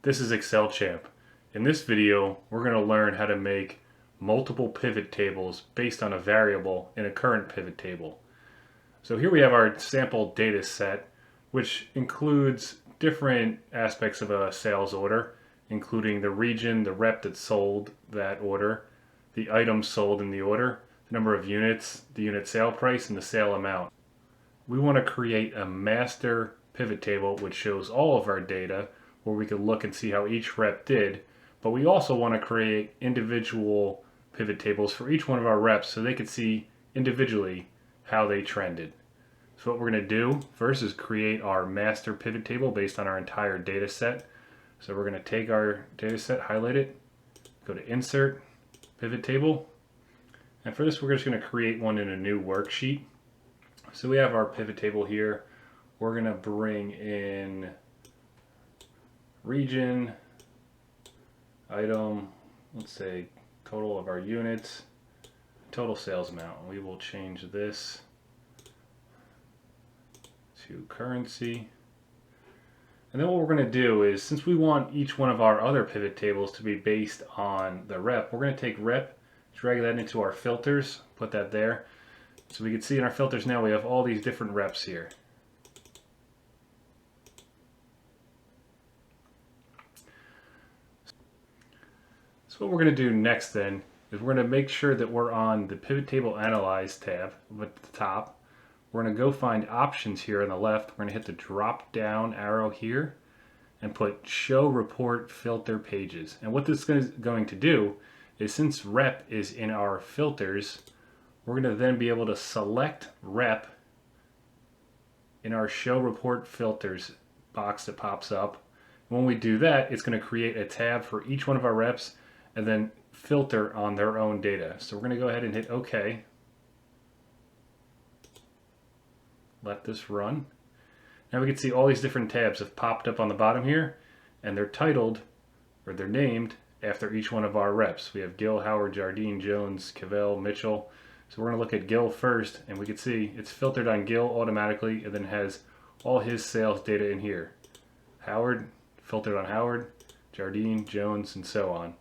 This is Excel Champ. In this video, we're going to learn how to make multiple pivot tables based on a variable in a current pivot table. So here we have our sample data set, which includes different aspects of a sales order, including the region, the rep that sold that order, the items sold in the order, the number of units, the unit sale price, and the sale amount. We want to create a master pivot table which shows all of our data where we could look and see how each rep did, but we also want to create individual pivot tables for each one of our reps so they could see individually how they trended. So what we're going to do first is create our master pivot table based on our entire data set. So we're going to take our data set, highlight it, go to Insert, Pivot Table, and for this we're just going to create one in a new worksheet. So we have our pivot table here. We're going to bring in region, item, let's say total of our units, total sales amount. We will change this to currency. And then what we're going to do is, since we want each one of our other pivot tables to be based on the rep, we're going to take rep, drag that into our filters, put that there. So we can see in our filters now we have all these different reps here. So what we're going to do next then is we're going to make sure that we're on the Pivot Table Analyze tab at the top. We're going to go find options here on the left. We're going to hit the drop down arrow here and put Show Report Filter Pages. And what this is going to do is, since rep is in our filters, we're going to then be able to select rep in our Show Report Filters box that pops up. When we do that, it's going to create a tab for each one of our reps and then filter on their own data. So we're going to go ahead and hit OK. Let this run. Now we can see all these different tabs have popped up on the bottom here, and they're titled, or they're named, after each one of our reps. We have Gill, Howard, Jardine, Jones, Cavell, Mitchell. So we're going to look at Gill first, and we can see it's filtered on Gill automatically, and then has all his sales data in here. Howard, filtered on Howard, Jardine, Jones, and so on.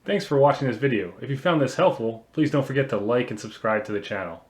Thanks for watching this video. If you found this helpful, please don't forget to like and subscribe to the channel.